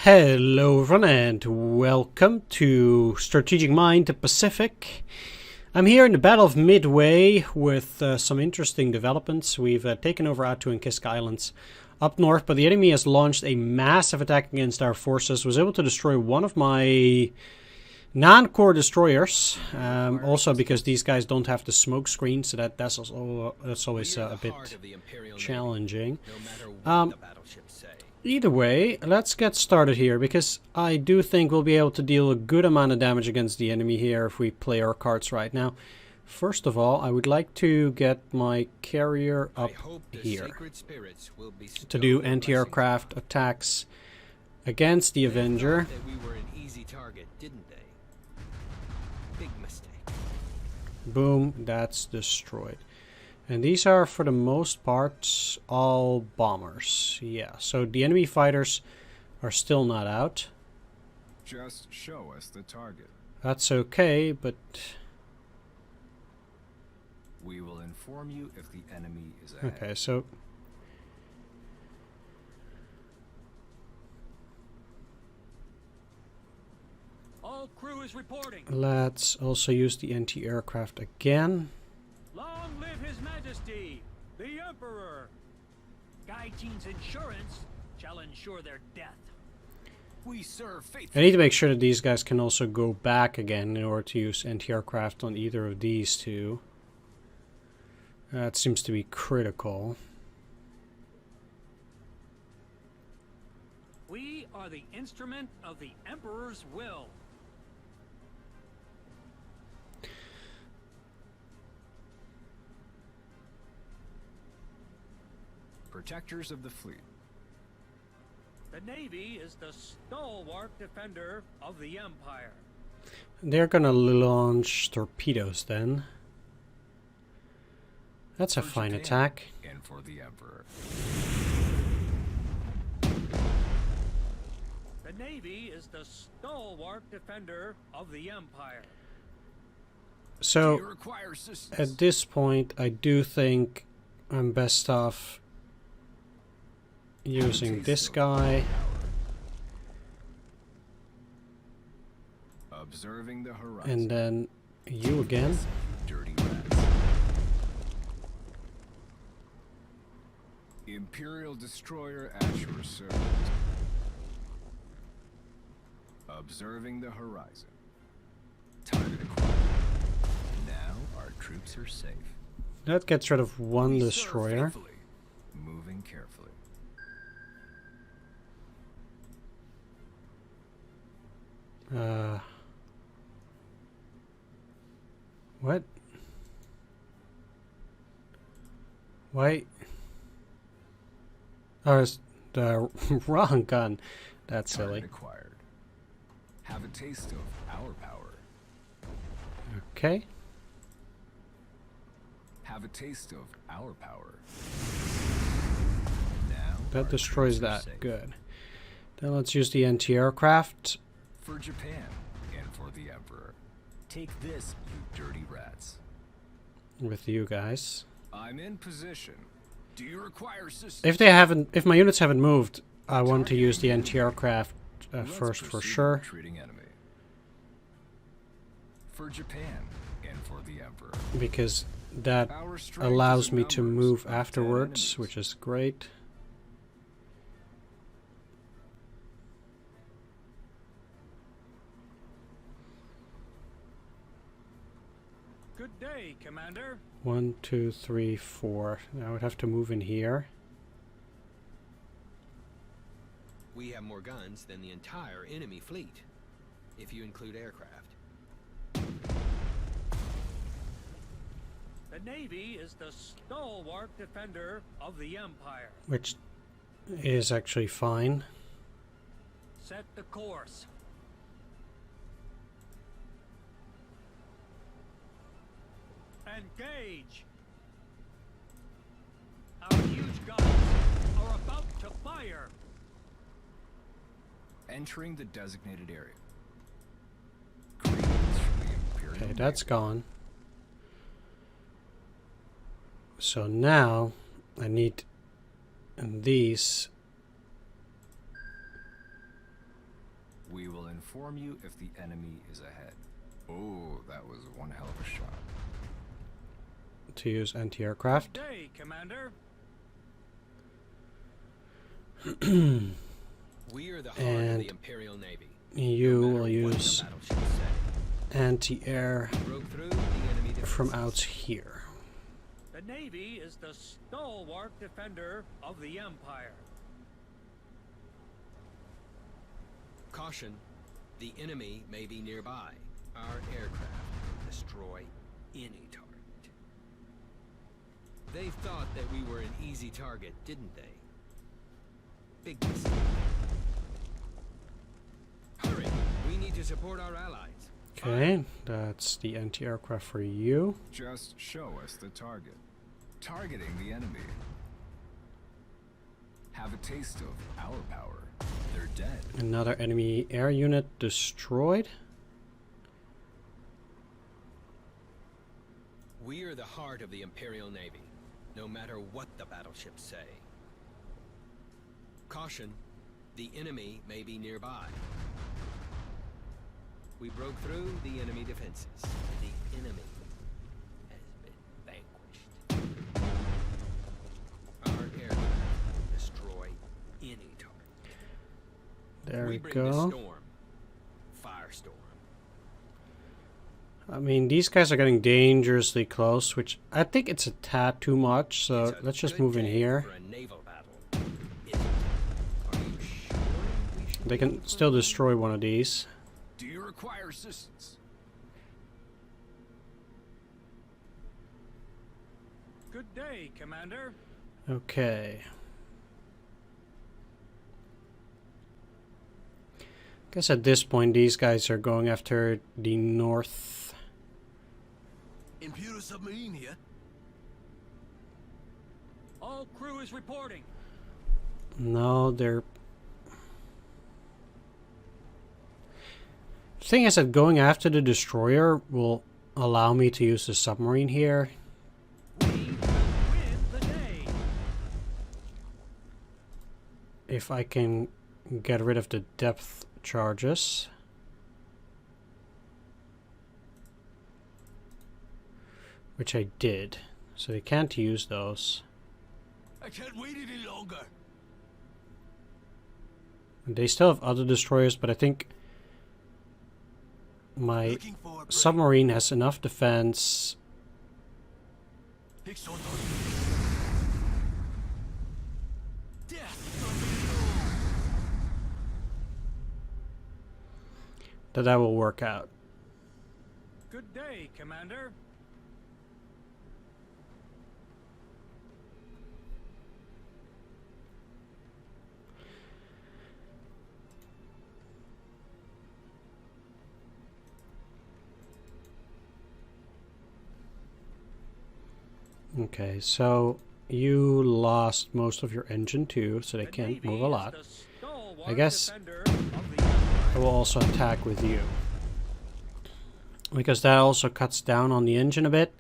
Hello everyone and welcome to Strategic Mind Pacific. I'm here in the Battle of Midway with some interesting developments. We've taken over Atu and Kiska Islands up north, but the enemy has launched a massive attack against our forces, was able to destroy one of my non-core destroyers, also because these guys don't have the smoke screen, so that's always a bit challenging. Either way, let's get started here, because I do think we'll be able to deal a good amount of damage against the enemy here if we play our cards right now. First of all, I would like to get my carrier up here to do anti-aircraft attacks against the Avenger. Boom, that's destroyed. And these are, for the most part, all bombers. Yeah, so the enemy fighters are still not out. Just show us the target. That's okay, but we will inform you if the enemy is ahead. Okay, so all crew is reporting. Let's also use the anti-aircraft again. Long live His Majesty, the Emperor! Gaijin's insurance shall ensure their death. We serve faithfully. I need to make sure that these guys can also go back again in order to use anti-aircraft on either of these two. That seems to be critical. We are the instrument of the Emperor's will. Protectors of the fleet. The Navy is the stalwart defender of the Empire. They're gonna launch torpedoes then. That's a fine attack. And for the Emperor. The Navy is the stalwart defender of the Empire. So, at this point, I do think I'm best off using this guy. Observing the horizon. And then you again. Dirty rats. Imperial destroyer at your service. Observing the horizon. Target acquired. Now our troops are safe. That gets rid of one We destroyer. serve faithfully, moving carefully. What? Why? Oh, it's the wrong gun. That's silly. Target acquired. Have a taste of our power. Okay. Have a taste of our power. Now That our destroys troops are that. safe. Good. Then let's use the anti-aircraft. For Japan and for the Emperor. Take this, you dirty rats. With you guys. I'm in position. Do you require assistance? If my units haven't moved, I want to use the anti-aircraft Let's first for proceed sure. with retreating enemy. For Japan and for the Emperor. Because that Our strength allows is in me to numbers move of 10 afterwards, enemies. which is great. Good day, Commander. 1, 2, 3, 4. Now I would have to move in here. We have more guns than the entire enemy fleet, if you include aircraft. The Navy is the stalwart defender of the Empire. Which is actually fine. Set the course. Engage! Our huge guns are about to fire. Entering the designated area. Greetings from the Imperial Okay, that's Navy. gone. So now I need these will inform you if the enemy is ahead. Oh, that was one hell of a shot. To use anti-aircraft. Good day, Commander. We are the heart of the Imperial Navy. You No matter will what the use battleship say. anti-air Broke through the enemy from defenses. out here. The Navy is the stalwart defender of the Empire. Caution, the enemy may be nearby. Our aircraft can destroy any target. They thought that we were an easy target, didn't they? Big mistake. Hurry! We need to support our allies. Okay, that's the anti-aircraft for you. Just show us the target. Targeting the enemy. Have a taste of our power. They're dead. Another enemy air unit destroyed. We are the heart of the Imperial Navy, no matter what the battleships say. Caution, the enemy may be nearby. We broke through the enemy defenses. The enemy has been vanquished. Our aircraft destroy any target. There we bring go. the storm. Firestorm. I mean, these guys are getting dangerously close, which I think it's a tad too much, so It's a let's just good move in day here. for a naval battle. Isn't it? Are you sure we should They go can for still it? destroy one of these. Do you require assistance? Good day, Commander. Okay. Guess at this point these guys are going after the north. Imperial submarine here. All crew is reporting. No, they're... The thing is that going after the destroyer will allow me to use the submarine here. We will win the day. If I can get rid of the depth charges. Which I did. So they can't use those. I can't wait any longer. They still have other destroyers, but I think my Looking for a break. submarine has enough defense. Hicks on target. Death. That will work out. Good day, Commander. Okay, so you lost most of your engine too, so they The can't Navy move a is lot. the stalwart I guess defender of the Empire. I will also attack with you. Because that also cuts down on the engine a bit.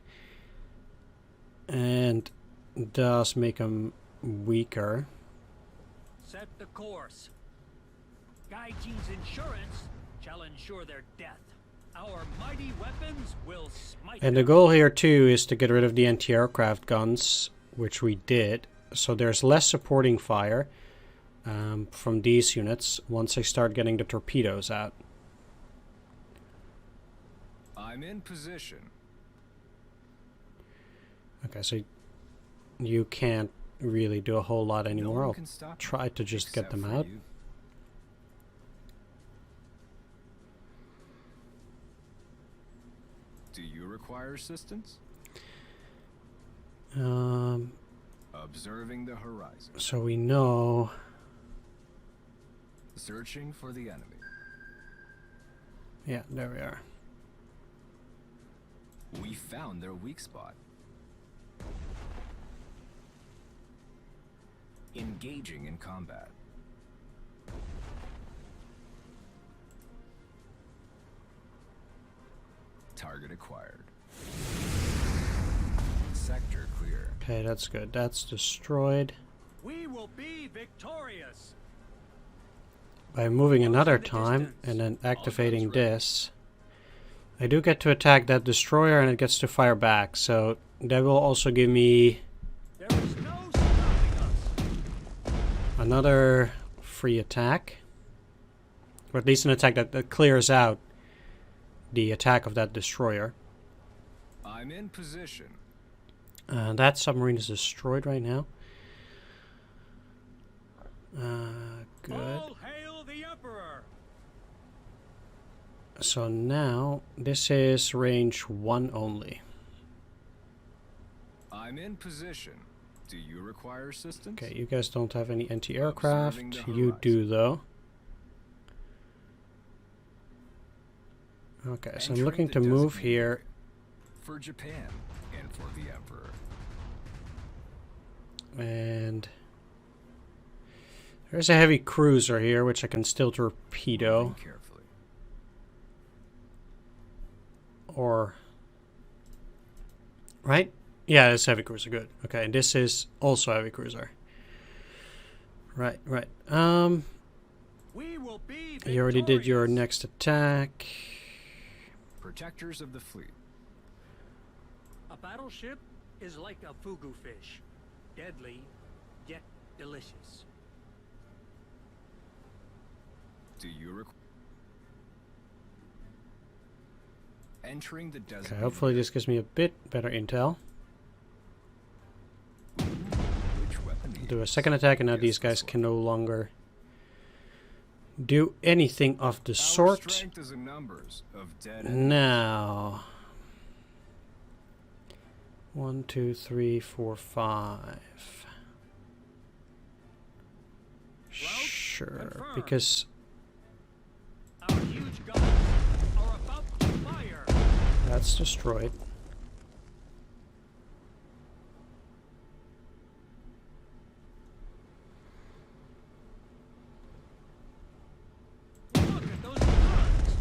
And does make them weaker. Set the course. Gaijin's insurance shall ensure their death. Our mighty weapons will smite And the them. goal here too is to get rid of the anti-aircraft guns, which we did. So there's less supporting fire from these units once I start getting the torpedoes out. I'm in position. Okay, so you can't really do a whole lot No anymore. one I'll can stop me, try to just get except them for out. you. Do you require assistance? Observing the horizon. So we know... Searching for the enemy. Yeah, there we are. We found their weak spot. Engaging in combat. Target acquired. Sector clear. Okay, that's good. That's destroyed. We will be victorious. by moving Close another in the time distance. and then All activating guns ready. this, I do get to attack that destroyer and it gets to fire back. So that will also give me There is no stopping us. another free attack. Or at least an attack that clears out the attack of that destroyer. I'm in position. That submarine is destroyed right now. Good. All hail the Emperor. So now this is range 1 only. I'm in position. Do you require assistance? Okay, you guys don't have any anti-aircraft. Observing the You do horizon. though. Okay, so I'm Entering looking the to move designated here. For Japan and for the Emperor. And there's a heavy cruiser here, which I can still torpedo. Moving carefully. Or... Right? Yeah, it's heavy cruiser, good. Okay, and this is also heavy cruiser. Right, right. We will be You already did your victorious. next attack. Protectors of the fleet. A battleship is like a fugu fish. Deadly, yet delicious. Do you require... Entering the desert. Okay, hopefully this gives me a bit better intel. Which weapon to Do a use? second attack, and now Guess these guys this one. can no longer do anything of the Our sort. strength is in numbers of dead enemies. Now, 1, 2, 3, 4, 5. Sure, confirmed. because Our huge guns are about to fire. that's destroyed. Look at those guns.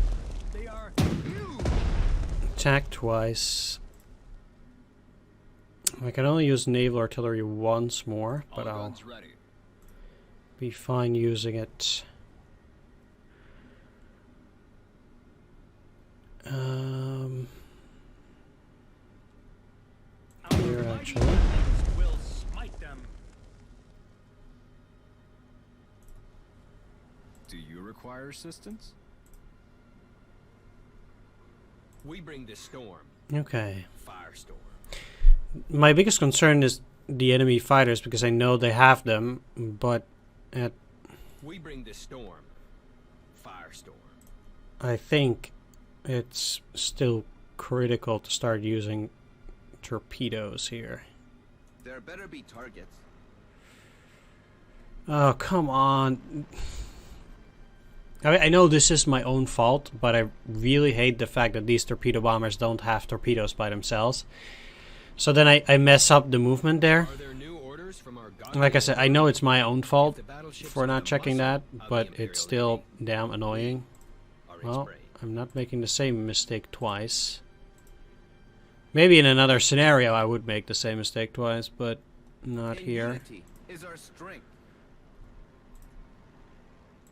They are huge. Attack twice. I can only use naval artillery once more, All but I'll guns ready. be fine using it. Our Here, mighty actually. weapons will smite them. Do you require assistance? We bring the storm, Okay. firestorm. My biggest concern is the enemy fighters, because I know they have them, but at, We bring the storm, firestorm. I think it's still critical to start using torpedoes here. There better be targets. Oh, come on. I mean, I know this is my own fault, but I really hate the fact that these torpedo bombers don't have torpedoes by themselves. So then I mess up the movement there. Are there new orders from our god? Like I said, I know it's my own fault The battleships for are not the checking muscle that, of but the it's Imperial still Navy. damn annoying. Are its Well, brain. I'm not making the same mistake twice. Maybe in another scenario I would make the same mistake twice, but not In here. unity is our strength.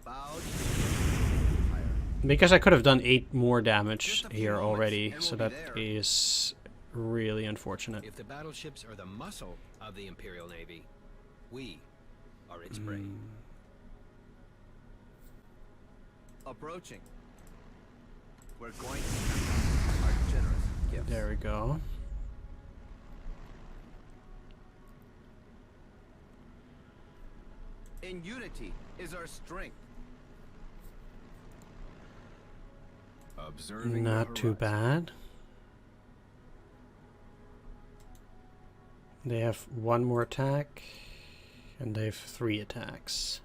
Bowed. Fire. Because I could have done 8 more damage Just a few here moments, already, and so we'll that be there. is really unfortunate. If the battleships are the muscle of the Imperial Navy, we are its brain. Approaching. We're going to have our generous gifts. There we go. In unity is our strength. Observing Not the too horizon. bad. They have 1 more attack, and they have 3 attacks.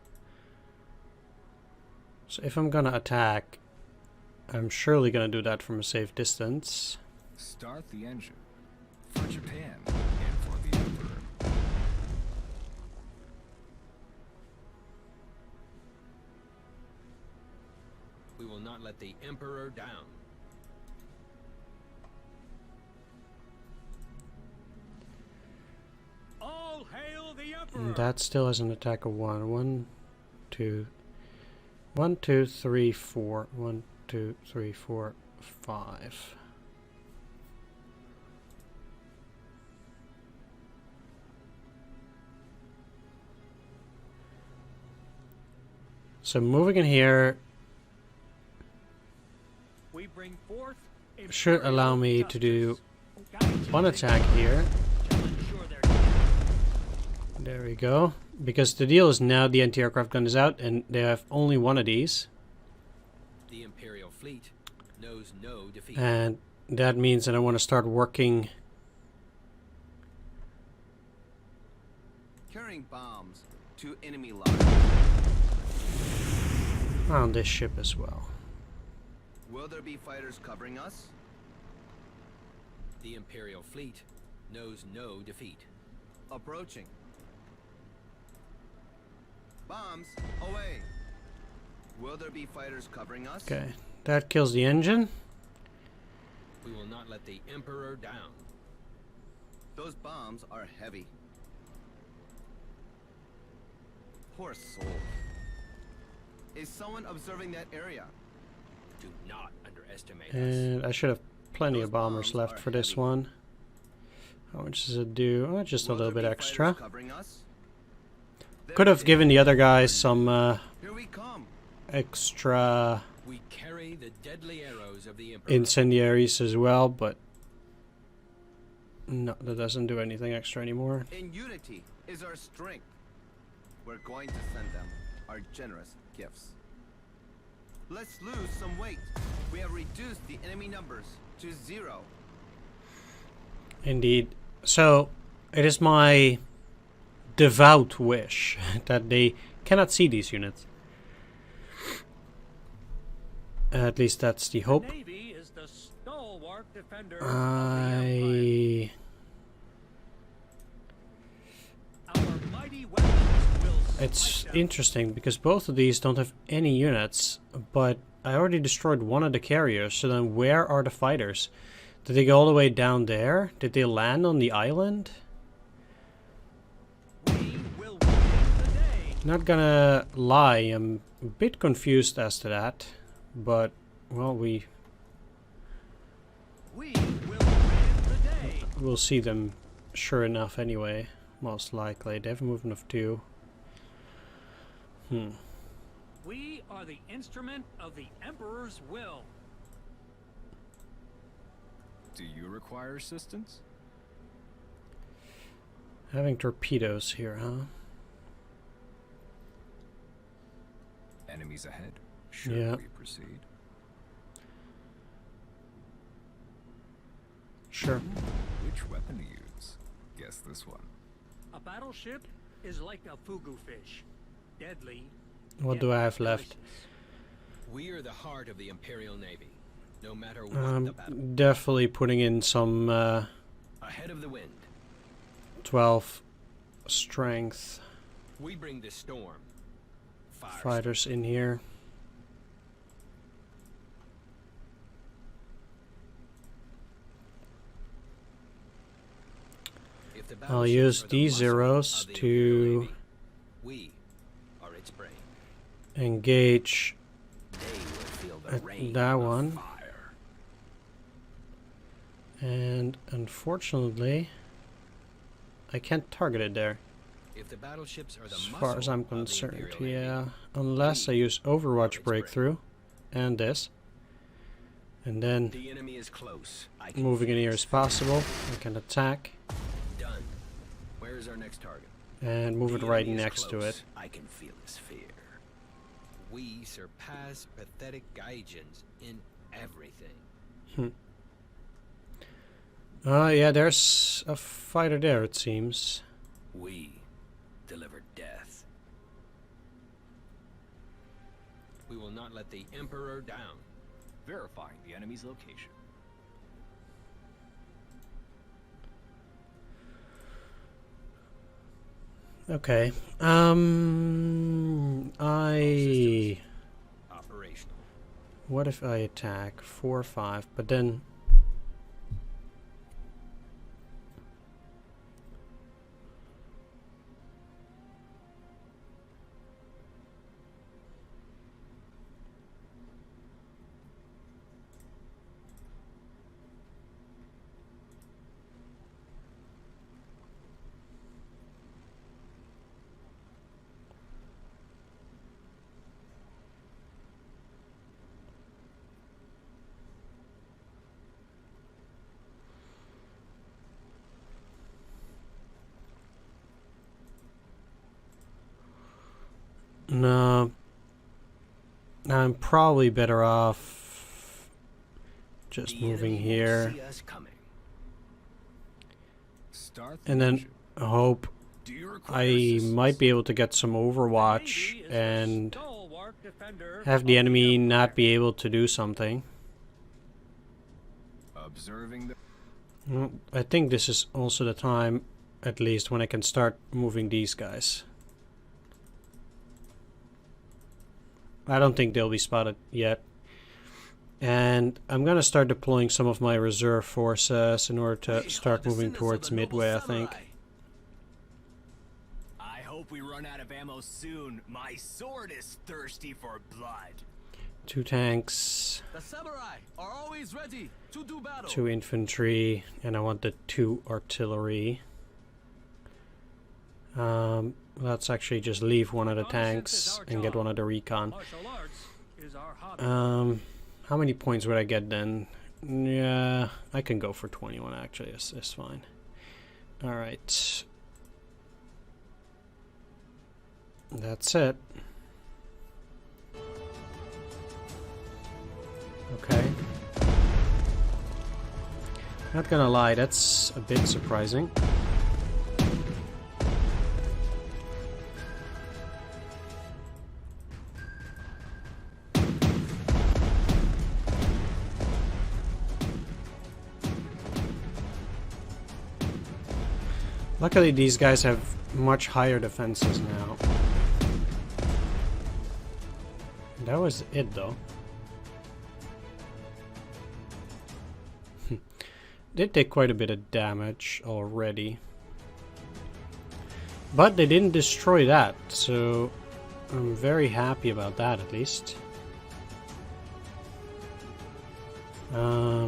So if I'm gonna attack, I'm surely gonna do that from a safe distance. Start the engine. For Japan and for the Emperor. We will not let the Emperor down. All hail the Emperor. And that still has an attack of 1. 1, 2, 1, 2, 3, 4. 1, 2, 3, 4, 5. So moving in here We bring forth should allow me to do one attack here. shall ensure their death. There we go. Because the deal is now the anti-aircraft gun is out and they have only one of these. The Imperial fleet knows no defeat. And that means that I want to start working Carrying bombs to enemy lines. on this ship as well. Will there be fighters covering us? The Imperial fleet knows no defeat. Approaching. Bombs away. Will there be fighters covering us? Okay, that kills the engine. We will not let the Emperor down. Those bombs are heavy. Poor soul. Is someone observing that area? Do not underestimate us. And I should have plenty Those of bombers bombs left are for this heavy. one. How much does it do? Oh, just a Will little there bit be extra. fighters covering us? Could There have given is. the other guys some Here we come. extra We carry the deadly arrows of the Emperor. incendiaries as well, but no, that doesn't do anything extra anymore. In unity is our strength. We're going to send them our generous gifts. Let's lose some weight. We have reduced the enemy numbers to 0. Indeed. So, it is my devout wish that they cannot see these units. At least that's the hope. The Navy is the stalwart defender of the Empire. Our mighty weapons will It's smite them. interesting because both of these don't have any units, but I already destroyed one of the carriers, so then where are the fighters? Did they go all the way down there? Did they land on the island? We will win the day. Not gonna lie, I'm a bit confused as to that, but, well, We will win the day. we'll see them sure enough anyway, most likely. They have a movement of 2. We are the instrument of the Emperor's will. Do you require assistance? Having torpedoes here, huh? Enemies ahead. Should Yeah. we proceed? Sure. Which weapon to use? Guess this one. A battleship is like a fugu fish. Deadly. What yet do I have left? delicious. We are the heart of the Imperial Navy. No matter what the battle. Definitely putting in some Ahead of the wind. 12 strength We bring the storm. Fire. fighters in here. If the I'll battleships use are the these muscle zeros of the to Imperial Navy, we are its brain. engage They will feel the at rain that of one. fire. And unfortunately, I can't target it there, If the battleships are the as muscle far as I'm of the concerned. Imperial Navy, Yeah, unless I use Overwatch its brain. Breakthrough and this. And then the enemy is close. I can moving in feel here its as possible, I can attack Done. Where is our next target? and move it The right enemy is next to close. it. I can feel his fear. We surpass pathetic Gaijins in everything. Yeah, there's a fighter there, it seems. We deliver death. We will not let the Emperor down. Verifying the enemy's location. Okay. I... Operational. What if I attack 4 or 5, but then... No. I'm probably better off just The moving enemy here. won't see us coming. Start the And then mission. hope Do you require I assistance? might be able to get some Overwatch and have the enemy not be able to do something. Observing the Well, I think this is also the time, at least, when I can start moving these guys. I don't think they'll be spotted yet. And I'm gonna start deploying some of my reserve forces in order to start moving towards Midway, I think. I hope we run out of ammo soon. My sword is thirsty for blood. 2 tanks, The samurai are always ready to do battle. 2 infantry, and I want the 2 artillery. Let's actually just leave one of the tanks and get one of the recon. How many points would I get then? Yeah, I can go for 21 actually, it's fine. Alright. That's it. Okay. Not gonna lie, that's a bit surprising. Luckily, these guys have much higher defenses now. That was it, though. Did take quite a bit of damage already. But they didn't destroy that, so I'm very happy about that, at least.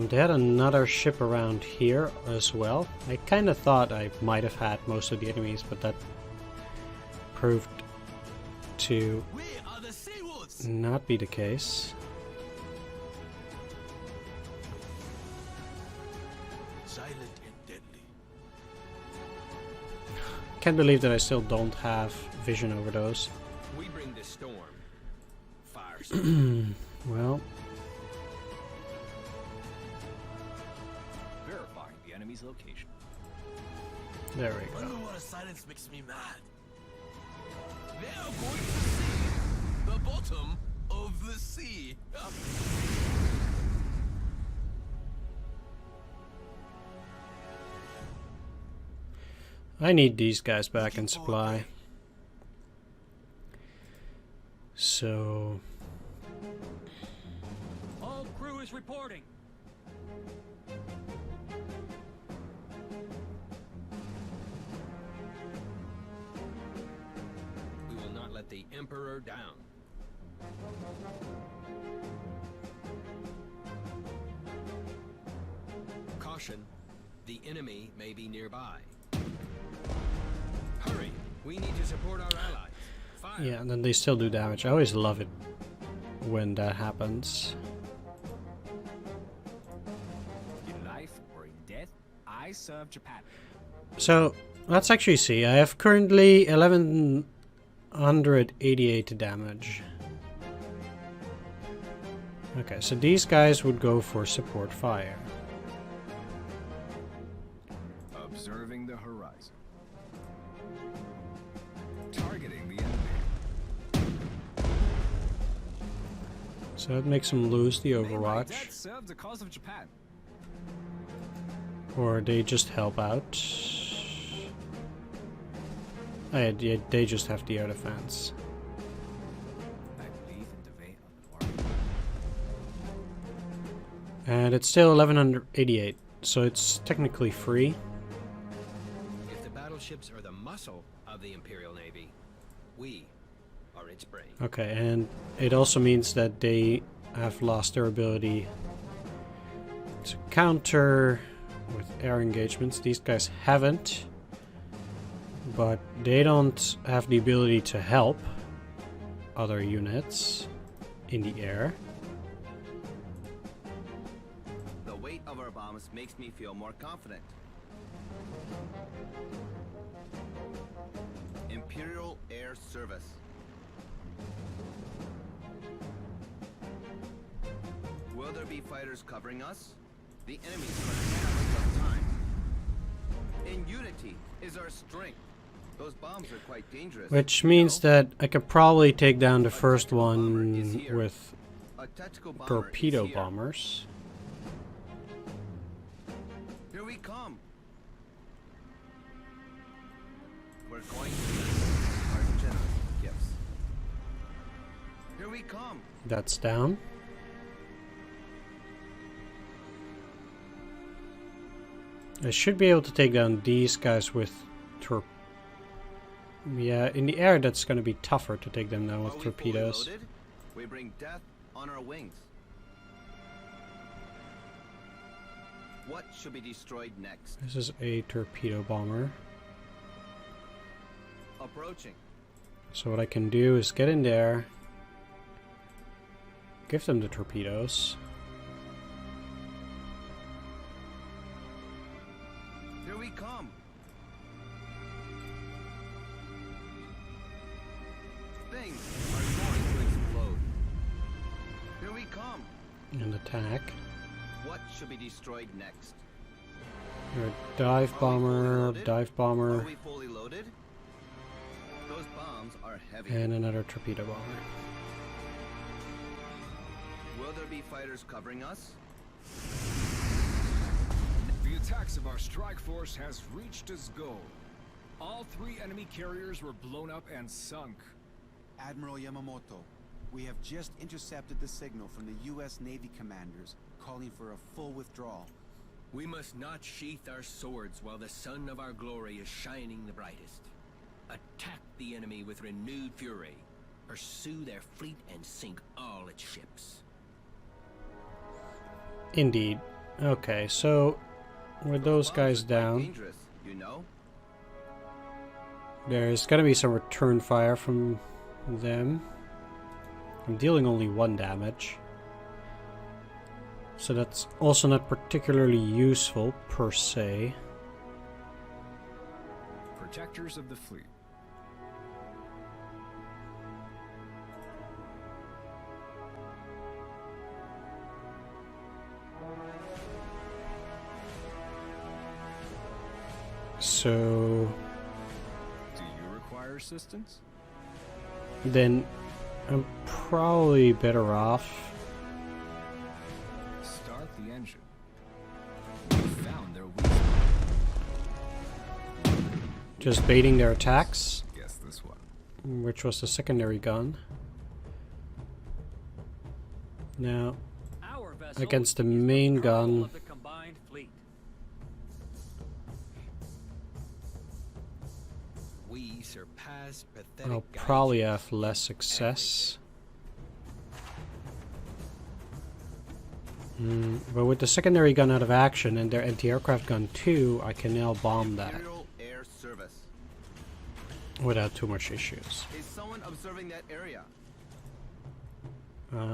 They had another ship around here as well. I kind of thought I might have had most of the enemies, but that proved to We are the Seawoods. not be the case. Silent and deadly. Can't believe that I still don't have vision over those. We bring the storm. Fire. Well, Verifying the enemy's location. there we go. Underwater silence makes me mad. They are going to see the bottom of the sea. I need these guys back in supply. So, All crew is reporting. We will not let the Emperor down. Caution, the enemy may be nearby. Hurry, we need to support our allies. Fire. yeah, and then they still do damage. I always love it when that happens. In life or in death, I serve Japan. So, let's actually see. I have currently 1188 damage. Okay, so these guys would go for support fire. Observing the horizon. Targeting the enemy. So that makes them lose the May my Overwatch. death serve the cause of Japan. Or they just help out. Yeah, they just have the air defense. I believe in the way of the war. And it's still 1188, so it's technically free. If the battleships are the muscle of the Imperial Navy, we are its brain. Okay, and it also means that they have lost their ability to counter with air engagements. These guys haven't, but they don't have the ability to help other units in the air. The weight of our bombs makes me feel more confident. Imperial Air Service. Will there be fighters covering us? The enemy's gonna have a tough time. In unity is our strength. Those bombs are quite dangerous. Which means that I could probably take down the first tactical bomber is one here. with A tactical bomber torpedo is here. bombers. Here we come. We're going to send our generous gifts. Here we come. That's down. I should be able to take down these guys with yeah, in the air that's going to be tougher to take them down with Are we fully torpedoes. loaded? We bring death on our wings. What should be destroyed next? This is a torpedo bomber. Approaching. So what I can do is get in there, give them the torpedoes. Here we come. Things are going to explode. Here we come. And attack. What should be destroyed next? Or dive bomber, Are bomber, we fully loaded? Those bombs are heavy. and another torpedo bomber. Will there be fighters covering us? The attacks of our strike force has reached its goal. All 3 enemy carriers were blown up and sunk. Admiral Yamamoto, we have just intercepted the signal from the U.S. Navy commanders calling for a full withdrawal. We must not sheath our swords while the sun of our glory is shining the brightest. Attack the enemy with renewed fury. Pursue their fleet and sink all its ships. Indeed. Okay, so with those bombs guys are quite down, dangerous, you know? there's gonna be some return fire from them. I'm dealing only 1 damage. So that's also not particularly useful per se. Protectors of the fleet. So Do you require assistance? then I'm probably better off Start the engine. We found their weak spot. just baiting their attacks, Guess this one. which was the secondary gun. Now, Our vessel against the is main colonel gun. of the combined fleet. We surpass pathetic I'll probably Gaijins have less in success. But with the secondary gun out of action and their anti-aircraft gun too, I can now bomb that Imperial Air Service. without too much issues. Is someone observing that area? We're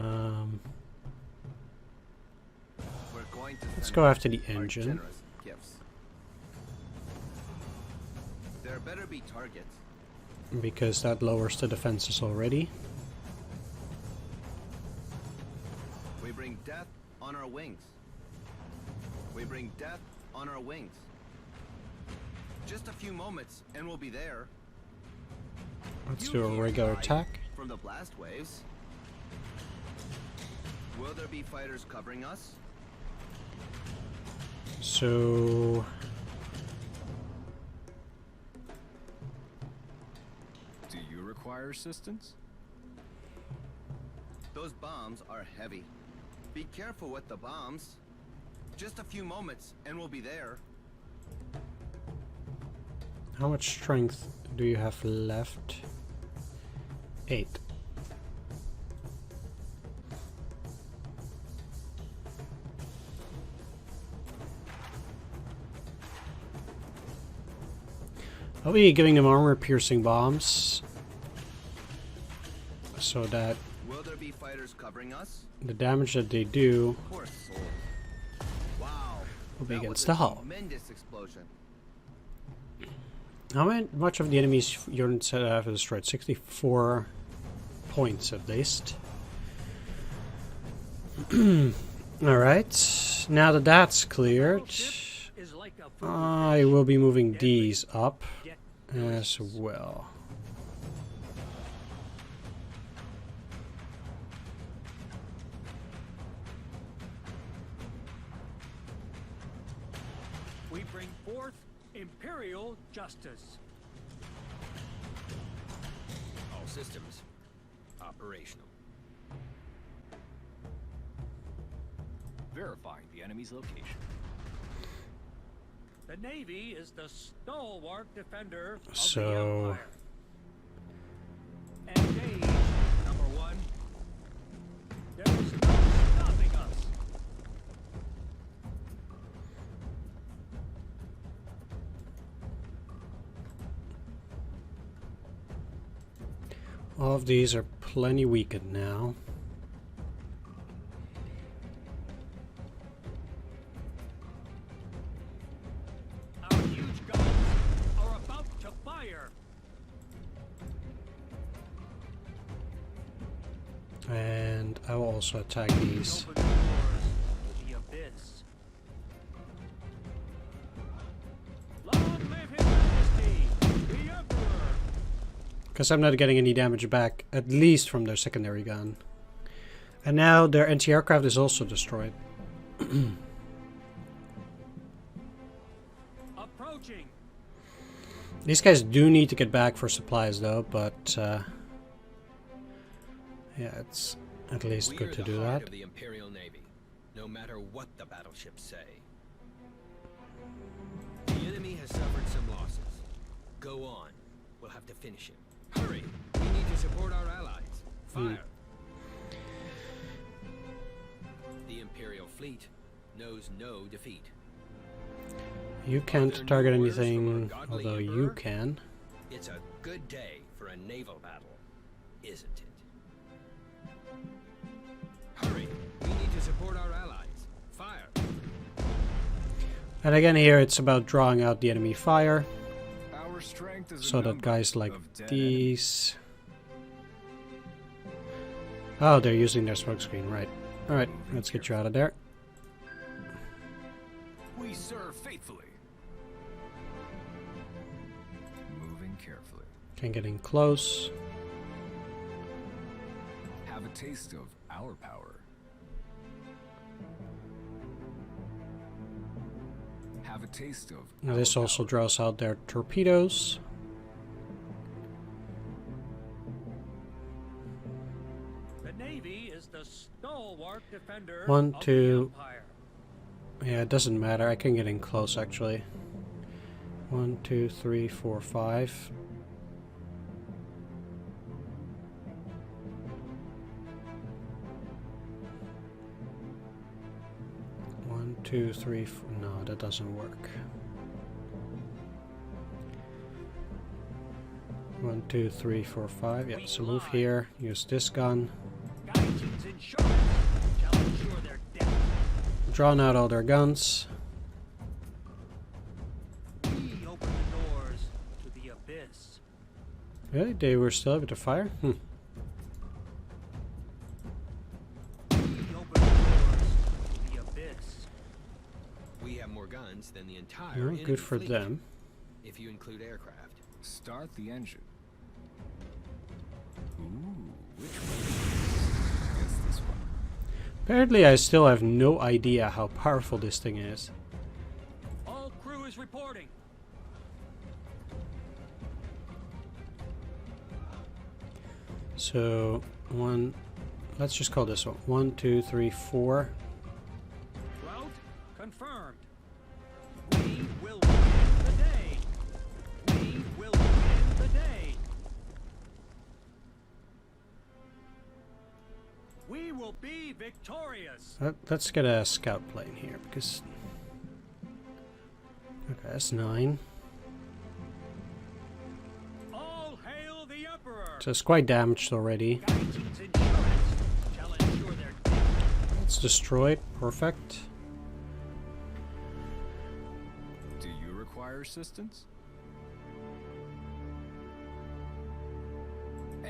going to Let's send go them after the our engine. generous gifts. There better be targets. Because that lowers the defenses already. We bring death on our wings. We bring death on our wings. Just a few moments and we'll be there. Let's You do a can't regular hide attack. from the blast waves. Will there be fighters covering us? So Do you require assistance? Those bombs are heavy. Be careful with the bombs. Just a few moments and we'll be there. how much strength do you have left? 8. I'll be giving them armor-piercing bombs so that Will there be fighters covering us? the damage that they do Poor souls. Wow. will be that against was the a hull. tremendous explosion. How much of the enemy's units have destroyed? 64 points at least. Alright, now that that's cleared, Is like a food I will be moving these up as well. We bring forth imperial justice. All systems operational. Verifying the enemy's location. The Navy is the stalwart defender of So- the Empire. Engage, number one. There is no stopping us. All of these are plenty weakened now. Our huge guns are about to fire. And I will also attack these. Open the doors to the abyss. Long live His Majesty, the Emperor! Because I'm not getting any damage back, at least from their secondary gun. And now their anti-aircraft is also destroyed. Approaching. These guys do need to get back for supplies though, but yeah, it's at least We good are to the do heart that. of the Imperial Navy, no matter what the battleships say. The enemy has suffered some losses. Go on. We'll have to finish him. Hurry! We need to support our allies. Fire! The Imperial fleet knows no defeat. You can't target anything, although you can. It's a good day for a naval battle, isn't it? Hurry! We need to support our allies. Fire! And again here it's about drawing out the enemy fire, Our strength is a so that number guys like of dead these... Oh, they're using their smoke screen, right. Alright, let's get you out of there. We serve faithfully. Moving carefully. Can get in close. Have a taste of our power. Have a taste of Now our this also power. draws out their torpedoes. The Navy is the stalwart defender One, of two. the Empire. Yeah, it doesn't matter. I can get in close actually. 1, 2, 3, 4, 5. One, two, three, four. No, that doesn't work. 1, 2, 3, 4, 5. Yeah, so move here. Use this gun. Gaijin's insurance shall ensure their death. Drawn out all their guns. We open the doors to the abyss. Really? They were still able to fire? We open the doors to the abyss. We have more guns than the entire No, enemy good for fleet, them. if you include aircraft. Start the engine. Ooh, which one? Guess this one. Apparently I still have no idea how powerful this thing is. All crew is reporting. So, one... Let's just call this one. 1, 2, 3, 4. Route confirmed. We will win the day. We will win the day. We will be victorious. Let's get a scout plane here, because... Okay, that's 9. All hail the Emperor. So it's quite damaged already. Gaijin's insurance shall ensure their death. It's destroyed. Perfect. Do you require assistance?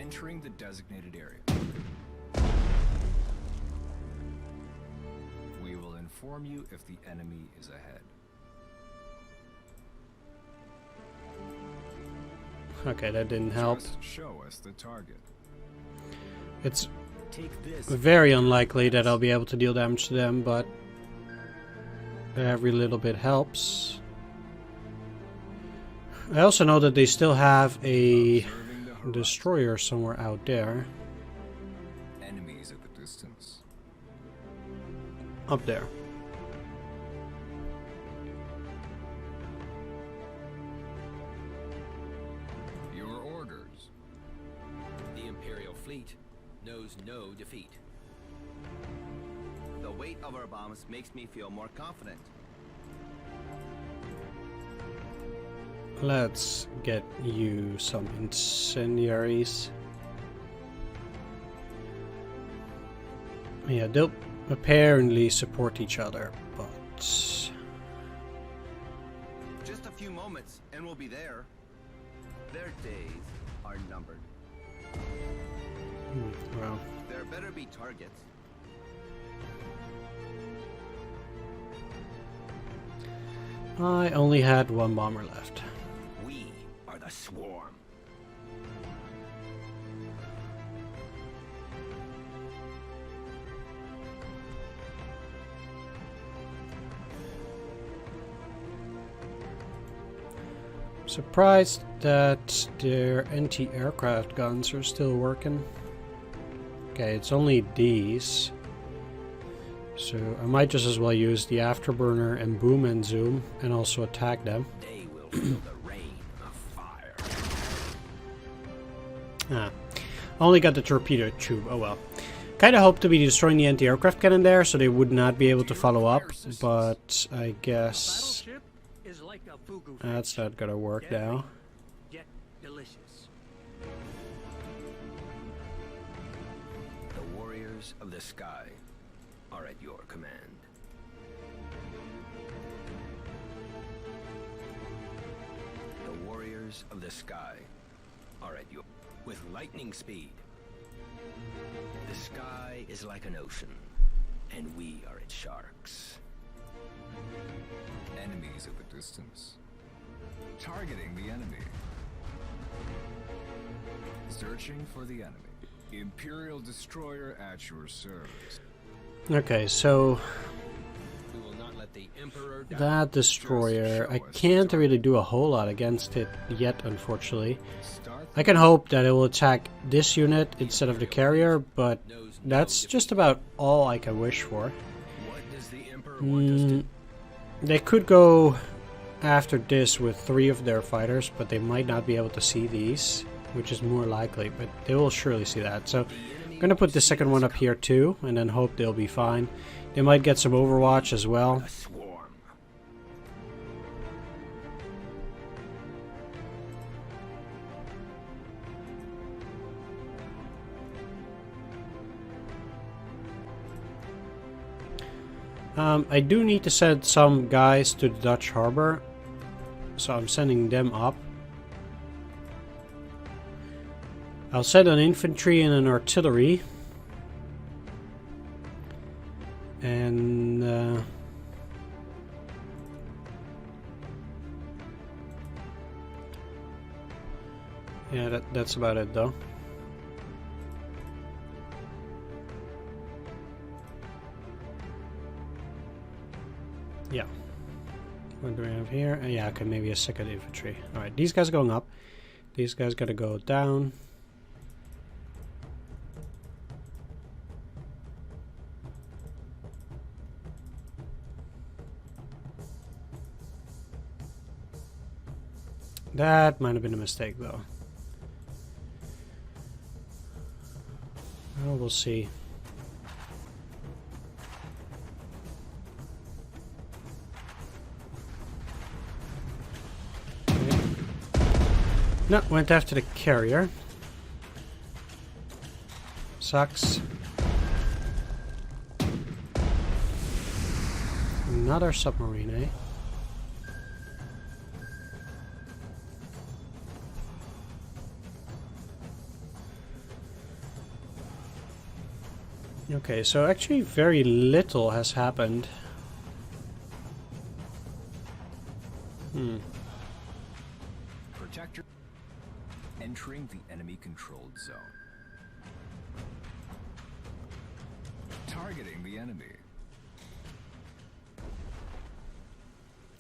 entering the designated area. We will inform you if the enemy is ahead. Okay, that didn't help. Just show us the target. It's Take this. very unlikely that I'll be able to deal damage to them, but every little bit helps. I also know that they still have a Observing the horizon. destroyer somewhere out there. Enemies at the distance. Up there. Your orders. The Imperial fleet knows no defeat. The weight of our bombs makes me feel more confident. Let's get you some incendiaries. Yeah, they'll apparently support each other, but... Just a few moments and we'll be there. Their days are numbered. well, There better be targets. I only had one bomber left. We are the swarm. Surprised that their anti-aircraft guns are still working. Okay, it's only these. So I might just as well use the afterburner and boom and zoom and also attack them. They will feel the rain of fire. Ah, only got the torpedo tube, oh well. Kinda hoped to be destroying the anti-aircraft cannon there so they would not be able to follow up, but I guess Battleship is like a fugu that's not gonna work now. Get delicious. The warriors of the sky are at your command. The warriors of the sky are at your... With lightning speed. The sky is like an ocean, and we are its sharks. Enemies at the distance. Targeting the enemy. Searching for the enemy. Imperial destroyer at your service. Okay, so We will not let the Emperor die. that destroyer, I can't really do a whole lot against it yet, unfortunately. Start I can hope that it will attack this unit instead of the carrier, but that's just about all I can wish for. What does the Emperor want us to... They could go after this with 3 of their fighters, but they might not be able to see these, which is more likely, but they will surely see that. So I'm going to put the second one up here too, and then hope they'll be fine. They might get some overwatch as well. A swarm. I do need to send some guys to the Dutch harbor, so I'm sending them up. I'll send an infantry and an artillery. And yeah, that's about it though. Yeah. What do we have here? Yeah, okay, maybe a second infantry. Alright, these guys are going up. These guys gotta go down. That might have been a mistake, though. Well, we'll see. Okay. No, went after the carrier. Sucks. Another submarine, eh? Okay, so actually very little has happened. Protector entering the enemy controlled zone. Targeting the enemy.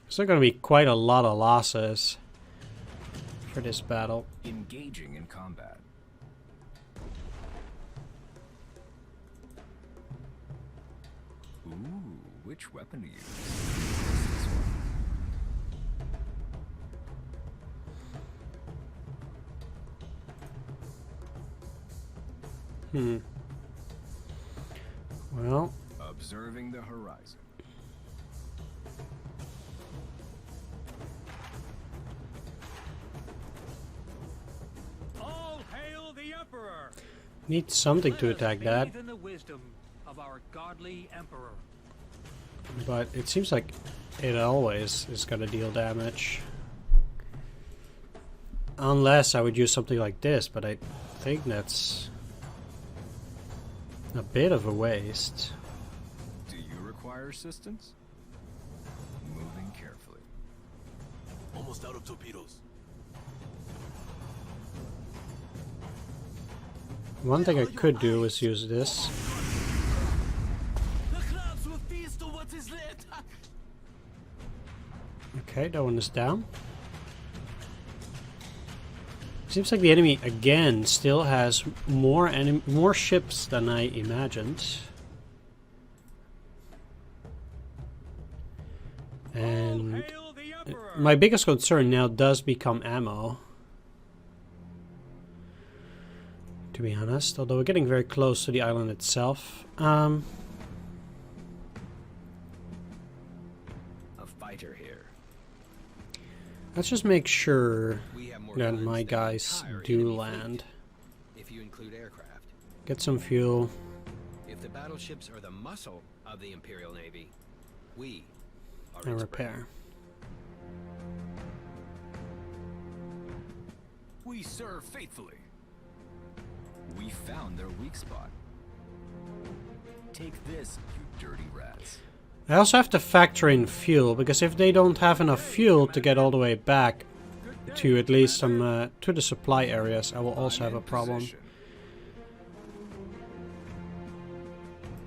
There's going to be quite a lot of losses for this battle. Engaging in combat. Ooh, which weapon to use? This one. Well, Observing the horizon. All hail the Emperor! need something to Let us attack that, bathe in the wisdom of our godly Emperor. but it seems like it always is going to deal damage. Unless I would use something like this, but I think that's a bit of a waste. Do you require assistance? Moving carefully. Almost out of torpedoes. One thing I could do is use this. The crabs will feast on what is left. Okay, that one is down. Seems like the enemy again still has more ships than I imagined. And Hail the Emperor! my biggest concern now does become ammo. To be honest, although we're getting very close to the island itself. A fighter here. Let's just make sure We have more that guns my than the guys entire do enemy land. fleet, if you include aircraft. Get some fuel. If the battleships are the muscle of the Imperial Navy, we are And its repair. We serve faithfully. We found their weak spot. Take this, you dirty rats. I also have to factor in fuel, because if they don't have enough fuel to get all the way back to at least some to the supply areas, I will also have a problem. Position.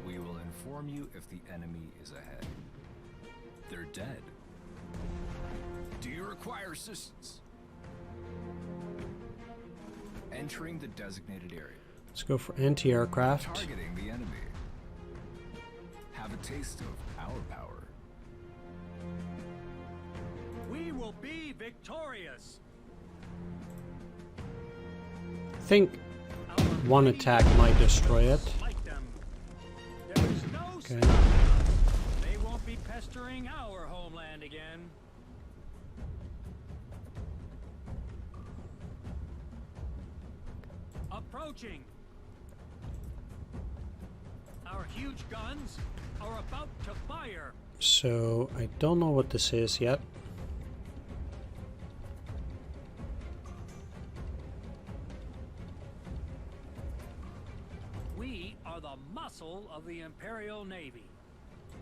We will inform you if the enemy is ahead. They're dead. Do you require assistance? Entering the designated area. Let's go for anti-aircraft. Targeting the enemy. Have a taste of our power. We will be victorious! I think Our one mighty attack might destroy it. smite them. There is no Okay. stopping us. They won't be pestering our homeland again. Approaching. Our huge guns are about to fire. So I don't know what this is yet. We are the muscle of the Imperial Navy.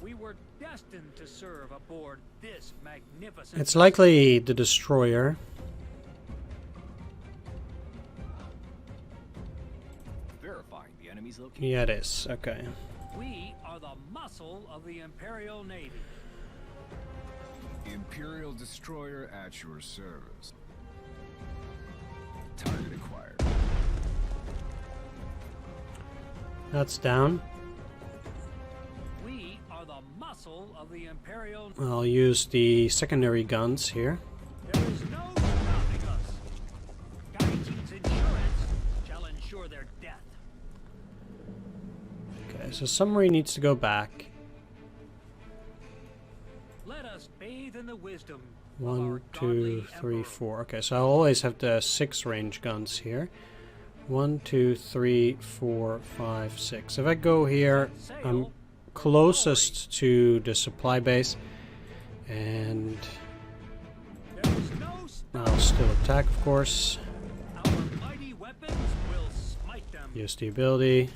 We were destined to serve aboard this magnificent. It's likely the destroyer. Verifying the enemy's location. Yeah, it is. Okay. We are the muscle of the Imperial Navy. Imperial destroyer at your service. Target acquired. That's down. We are the muscle of the Imperial. I'll use the secondary guns here. There is no stopping us. Gaijin's insurance shall ensure their death. Okay, so submarine needs to go back. Let us bathe in the wisdom of our 1, 2, godly 3, Emperor. 4. Okay, so I'll always have the 6 range guns here. 1, 2, 3, 4, 5, 6. If I go here, I'm Sail closest to the supply base, and There is no stopping. I'll still attack, of course. Our mighty weapons will smite them. Use the ability.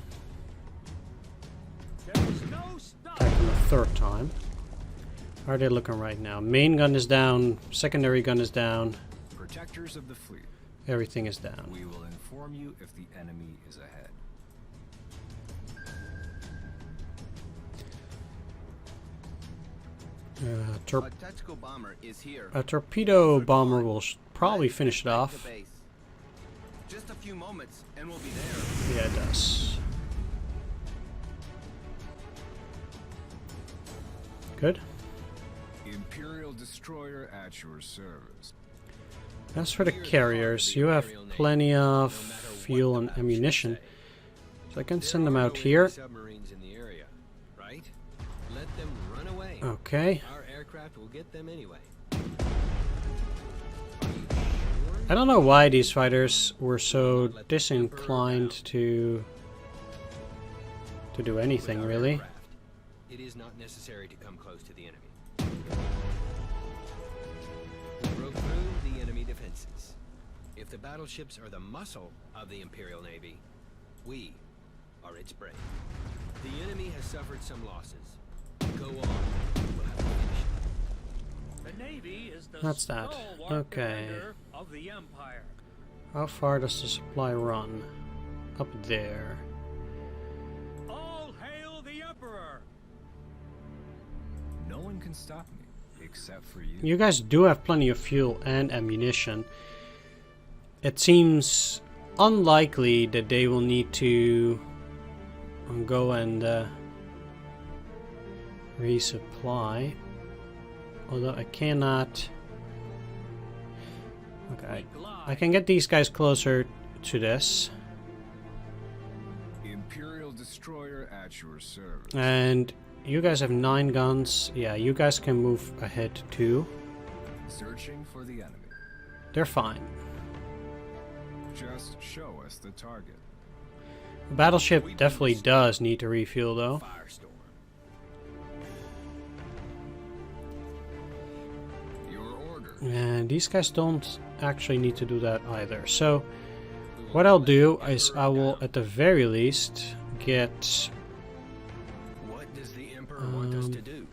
attack them a third time. How are they looking right now? Main gun is down, secondary gun is down, Protectors of the fleet. everything is down. We will inform you if the enemy is ahead. A tactical bomber is here. A torpedo bomber will probably finish it Back to off. base. Just a few moments and we'll be there. Yeah, it does. Good. Imperial destroyer at your service. As for the carriers, you have plenty of fuel and ammunition, so I can send them out here. Submarines in the area, right? Let them run away. Okay. Our aircraft will get them anyway. I don't know why these fighters were so disinclined to do anything, With our really. aircraft, it is not necessary to come close to the enemy. We broke through the enemy defenses. If the battleships are the muscle of the Imperial Navy, we are its brain. The enemy has suffered some losses. Go on. We'll have to finish it. The Navy is the That's that. stalwart Okay. defender of the Empire. How far does the supply run? Up there. All hail the Emperor! No one can stop me except for you. You guys do have plenty of fuel and ammunition. It seems unlikely that they will need to go and resupply. Although I cannot... Okay, I can get these guys closer to this. Imperial destroyer at your service. And you guys have 9 guns. Yeah, you guys can move ahead too. Searching for the enemy. They're fine. Just show us the target. The battleship definitely does need to refuel though. Firestorm. Your order. And these guys don't actually need to do that either. So what I'll do is I will at the very least get... What does the Emperor want us to do?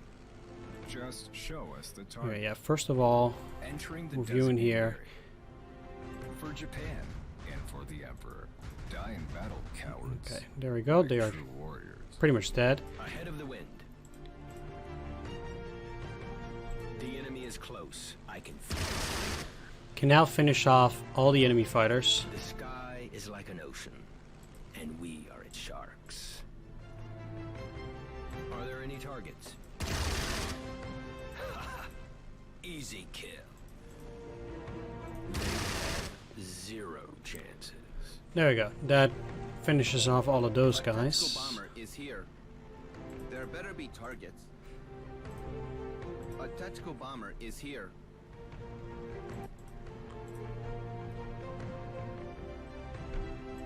Just show us the target. Okay, yeah, first of all, Entering the move you in designated here. area. For Japan and for the Emperor. Die in battle, cowards. Okay, there we go. Like They are true warriors. pretty much dead. Ahead of the wind. The enemy is close. I can feel it. Can now finish off all the enemy fighters. The sky is like an ocean, and we are its sharks. Are there any targets? Easy kill. They have 0 chances. There we go. That finishes off all of those A tactical guys. bomber is here. There better be targets. A tactical bomber is here.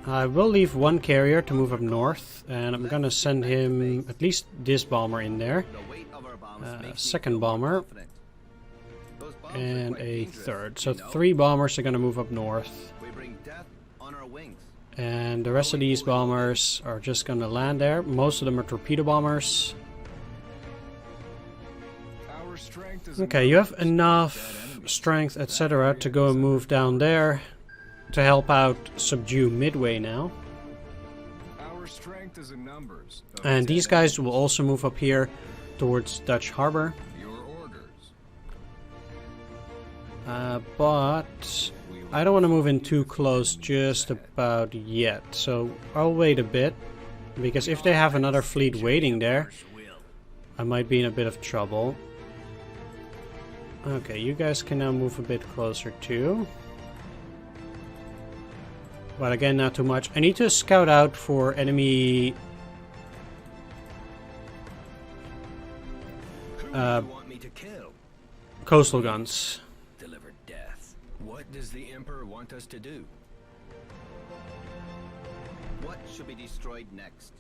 I will leave one carrier to move up north, and I'm gonna send him at least this bomber in there, The weight of our bombs makes me second feel more bomber, confident. Those bombs are and quite a dangerous, third. So you know? 3 bombers are gonna move up north, We bring death on our wings. and the rest of these bombers are just gonna land there. Most of them are torpedo bombers. Our strength is Okay, you have enough strength, etc., to go and move down there to help out subdue Midway now. Our strength is in numbers. of And these 10 guys will also move up here towards Dutch Harbor. Your orders. But I don't want to move in too close just about yet. So I'll wait a bit, because if they have another fleet waiting there, I might be in a bit of trouble. Okay, you guys can now move a bit closer too. But again, not too much. I need to scout out for enemy Who do you want me to kill? coastal guns. Deliver death. What does the Emperor want us to do? What should be destroyed next?